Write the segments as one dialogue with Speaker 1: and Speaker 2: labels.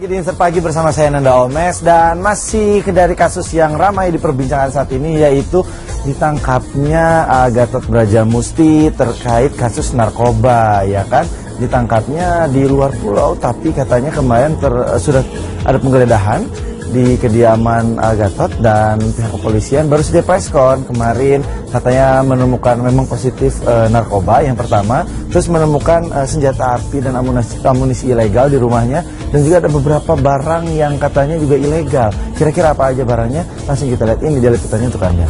Speaker 1: lagi di Insert Pagi bersama saya Nanda Omes dan masih dari kasus yang ramai diperbincangkan saat ini, yaitu ditangkapnya Gatot Brajamusti terkait kasus narkoba, ya kan? Ditangkapnya di luar pulau, tapi katanya kemarin sudah ada penggeledahan di kediaman Gatot dan pihak kepolisian baru saja preskon kemarin, katanya menemukan memang positif narkoba yang pertama, terus menemukan senjata api dan amunisi ilegal di rumahnya, dan juga ada beberapa barang yang katanya juga ilegal. Kira-kira apa aja barangnya? Langsung kita lihat ini dia liputannya untuk Anda.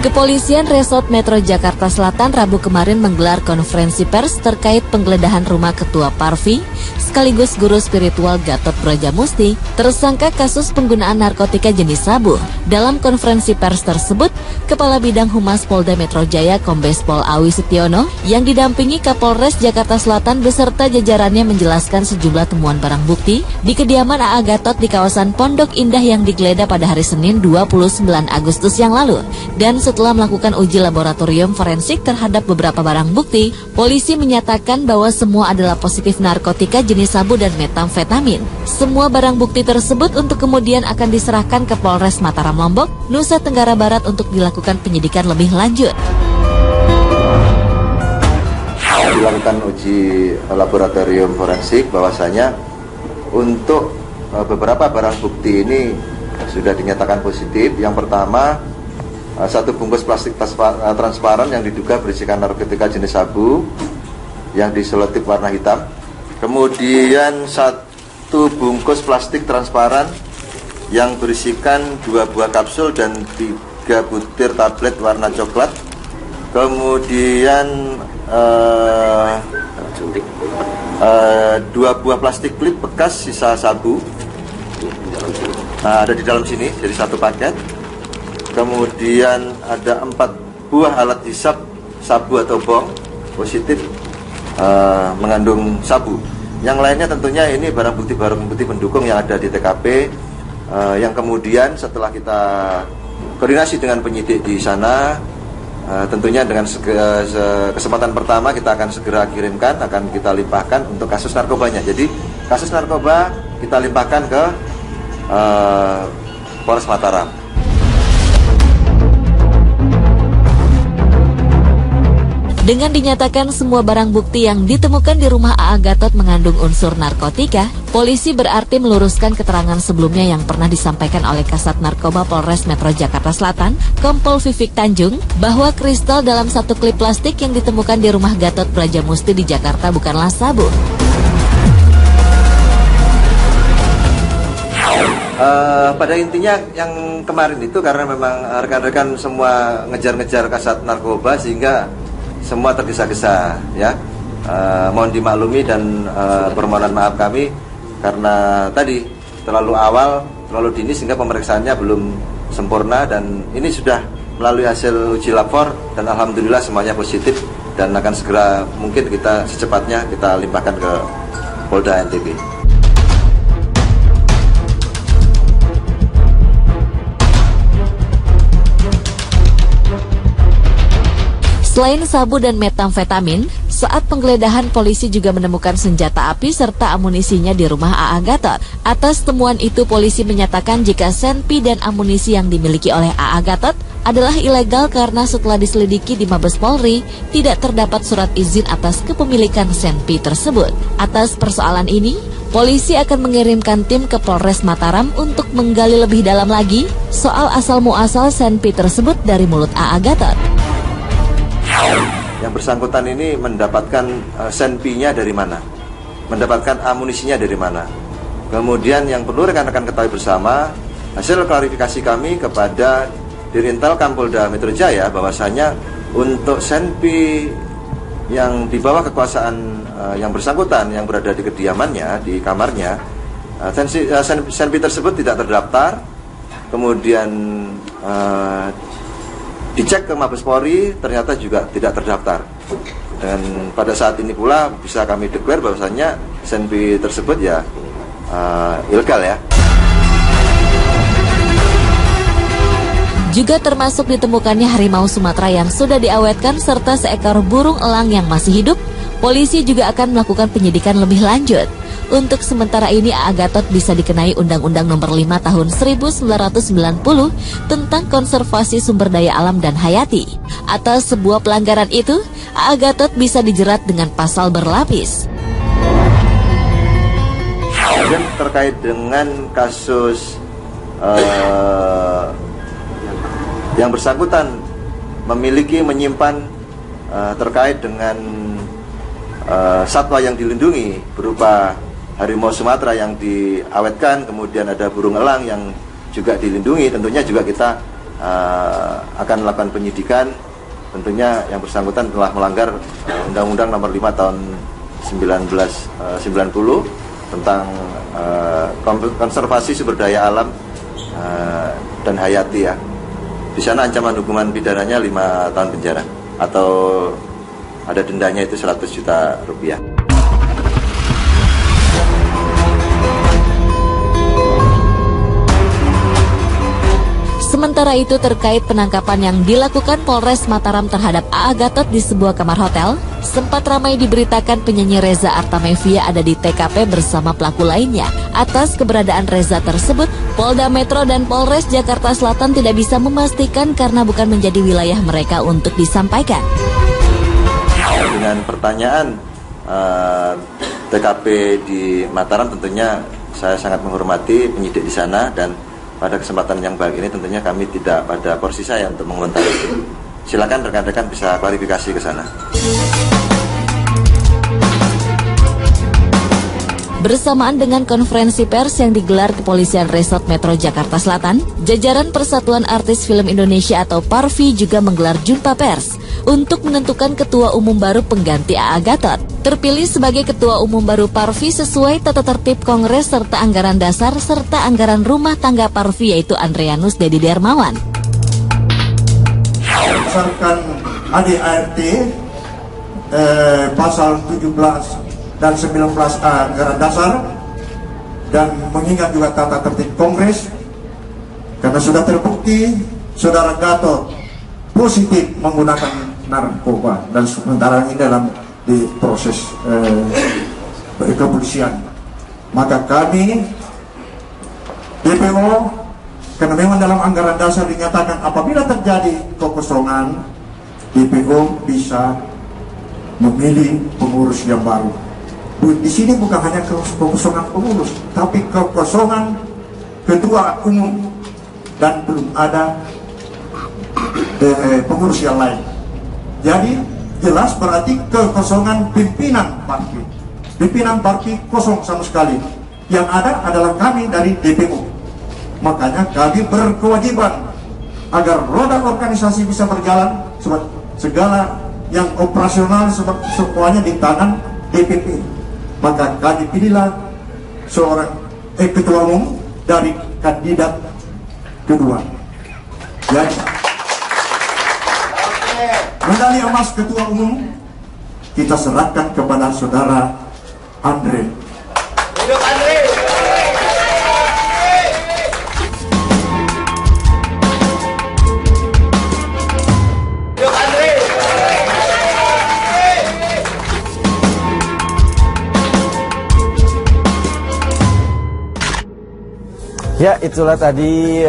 Speaker 2: Kepolisian Resort Metro Jakarta Selatan Rabu kemarin menggelar konferensi pers terkait penggeledahan rumah Ketua Parvi sekaligus guru spiritual Gatot Brajamusti tersangka kasus penggunaan narkotika jenis sabu. Dalam konferensi pers tersebut, Kepala Bidang Humas Polda Metro Jaya Kombes Pol Awi Setiono yang didampingi Kapolres Jakarta Selatan beserta jajarannya menjelaskan sejumlah temuan barang bukti di kediaman AA Gatot di kawasan Pondok Indah yang digeledah pada hari Senin 29 Agustus yang lalu. Dan setelah melakukan uji laboratorium forensik terhadap beberapa barang bukti, polisi menyatakan bahwa semua adalah positif narkotika jenis sabu dan metamfetamin. Semua barang bukti tersebut untuk kemudian akan diserahkan ke Polres Mataram Lombok, Nusa Tenggara Barat untuk dilakukan penyidikan lebih lanjut.
Speaker 3: Dilakukan uji laboratorium forensik bahwasanya untuk beberapa barang bukti ini sudah dinyatakan positif. Yang pertama, satu bungkus plastik transparan yang diduga berisikan narkotika jenis sabu yang diselotip warna hitam. Kemudian satu bungkus plastik transparan yang berisikan 2 buah kapsul dan 3 butir tablet warna coklat. Kemudian 2 buah plastik klip bekas sisa sabu. Nah, ada di dalam sini jadi satu paket. Kemudian ada 4 buah alat hisap sabu atau bong positif mengandung sabu. Yang lainnya tentunya ini barang bukti pendukung yang ada di TKP, yang kemudian setelah kita koordinasi dengan penyidik di sana, tentunya dengan kesempatan pertama kita akan segera kirimkan, akan kita limpahkan untuk kasus narkobanya. Jadi kasus narkoba kita limpahkan ke Polres Mataram.
Speaker 2: Dengan dinyatakan semua barang bukti yang ditemukan di rumah AA Gatot mengandung unsur narkotika, polisi berarti meluruskan keterangan sebelumnya yang pernah disampaikan oleh Kasat Narkoba Polres Metro Jakarta Selatan, Kompol Vivik Tanjung, bahwa kristal dalam satu klip plastik yang ditemukan di rumah Gatot Brajamusti di Jakarta bukanlah sabu.
Speaker 3: Pada intinya yang kemarin itu karena memang rekan-rekan semua ngejar-ngejar Kasat Narkoba sehingga semua tergesa-gesa, ya. Mohon dimaklumi dan permohonan maaf kami karena tadi terlalu awal, terlalu dini sehingga pemeriksaannya belum sempurna, dan ini sudah melalui hasil uji lapor dan alhamdulillah semuanya positif dan akan segera mungkin kita secepatnya kita limpahkan ke Polda NTB.
Speaker 2: Selain sabu dan metamfetamin, saat penggeledahan polisi juga menemukan senjata api serta amunisinya di rumah AA Gatot. Atas temuan itu polisi menyatakan jika senpi dan amunisi yang dimiliki oleh AA Gatot adalah ilegal karena setelah diselidiki di Mabes Polri tidak terdapat surat izin atas kepemilikan senpi tersebut. Atas persoalan ini, polisi akan mengirimkan tim ke Polres Mataram untuk menggali lebih dalam lagi soal asal-muasal senpi tersebut dari mulut AA Gatot.
Speaker 3: Yang bersangkutan ini mendapatkan senpinya dari mana, mendapatkan amunisinya dari mana. Kemudian yang perlu rekan-rekan ketahui bersama, hasil klarifikasi kami kepada Dirintel Kampolda Metro Jaya bahwasanya untuk senpi yang di bawah kekuasaan yang bersangkutan yang berada di kediamannya, di kamarnya, senpi tersebut tidak terdaftar. Kemudian dicek ke Mabes Polri ternyata juga tidak terdaftar, dan pada saat ini pula bisa kami deklar bahwasanya senpi tersebut ya ilegal, ya.
Speaker 2: Juga termasuk ditemukannya harimau Sumatera yang sudah diawetkan serta seekor burung elang yang masih hidup. Polisi juga akan melakukan penyidikan lebih lanjut. Untuk sementara ini AA Gatot bisa dikenai Undang-Undang Nomor 5 Tahun 1990 tentang konservasi sumber daya alam dan hayati. Atas sebuah pelanggaran itu, AA Gatot bisa dijerat dengan pasal berlapis.
Speaker 3: Kemudian terkait dengan kasus yang bersangkutan menyimpan terkait dengan satwa yang dilindungi berupa harimau Sumatera yang diawetkan, kemudian ada burung elang yang juga dilindungi. Tentunya juga kita akan melakukan penyidikan. Tentunya yang bersangkutan telah melanggar Undang-Undang Nomor 5 Tahun 1990 tentang konservasi sumber daya alam dan hayati ya. Di sana ancaman hukuman pidananya 5 tahun penjara atau ada dendanya itu 100 juta rupiah.
Speaker 2: Sementara itu terkait penangkapan yang dilakukan Polres Mataram terhadap AA Gatot di sebuah kamar hotel, sempat ramai diberitakan penyanyi Reza Artamevia ada di TKP bersama pelaku lainnya. Atas keberadaan Reza tersebut, Polda Metro dan Polres Jakarta Selatan tidak bisa memastikan karena bukan menjadi wilayah mereka untuk disampaikan.
Speaker 3: Dengan pertanyaan TKP di Mataram, tentunya saya sangat menghormati penyidik di sana, dan pada kesempatan yang baik ini tentunya kami tidak pada porsi saya untuk mengomentari itu. Silakan rekan-rekan bisa klarifikasi ke sana.
Speaker 2: Bersamaan dengan konferensi pers yang digelar Kepolisian Resort Metro Jakarta Selatan, jajaran Persatuan Artis Film Indonesia atau PARFI juga menggelar jumpa pers untuk menentukan ketua umum baru pengganti AA Gatot. Terpilih sebagai ketua umum baru PARFI sesuai tata tertib Kongres serta anggaran dasar serta anggaran rumah tangga PARFI, yaitu Andreanus Dedi Darmawan.
Speaker 4: Berdasarkan ADART pasal 17 dan 19A anggaran dasar dan mengingat juga tata tertib Kongres, karena sudah terbukti Saudara Gatot positif menggunakan narkoba dan sementara ini dalam di proses kepolisian, maka kami DPO, karena memang dalam anggaran dasar dinyatakan apabila terjadi kekosongan, DPO bisa memilih pengurus yang baru. Di sini bukan hanya kekosongan pengurus, tapi kekosongan ketua umum dan belum ada pengurus yang lain. Jadi jelas berarti kekosongan pimpinan PARFI. Pimpinan PARFI kosong sama sekali. Yang ada adalah kami dari DPO. Makanya kami berkewajiban agar roda organisasi bisa berjalan, segala yang operasional semuanya di tangan DPP. Maka kami pilihlah seorang ketua umum dari kandidat kedua. Jadi medali emas ketua umum kita serahkan kepada Saudara Andre. Hidup Andre! Hidup Andre!
Speaker 1: Ya, itulah tadi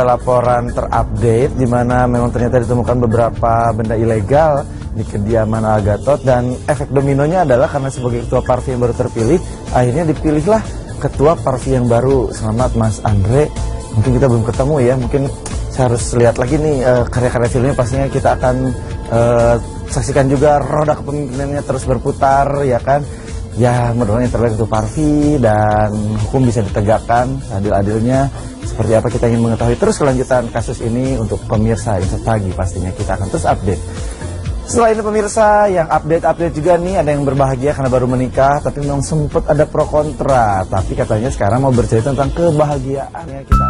Speaker 1: laporan terupdate di mana memang ternyata ditemukan beberapa benda ilegal di kediaman AA Gatot, dan efek dominonya adalah karena sebagai ketua PARFI yang baru terpilih, akhirnya dipilihlah ketua PARFI yang baru. Selamat Mas Andre. Mungkin kita belum ketemu ya, mungkin saya harus lihat lagi nih karya-karya filmnya, pastinya kita akan saksikan juga roda kepemimpinannya terus berputar ya kan. Ya, mudah-mudahan yang terbaik untuk PARFI dan hukum bisa ditegakkan adil-adilnya. Seperti apa kita ingin mengetahui terus kelanjutan kasus ini untuk pemirsa Insert Pagi, pastinya kita akan terus update. Selain itu pemirsa, yang update juga nih, ada yang berbahagia karena baru menikah, tapi memang sempat ada pro kontra. Tapi katanya sekarang mau bercerita tentang kebahagiaannya kita.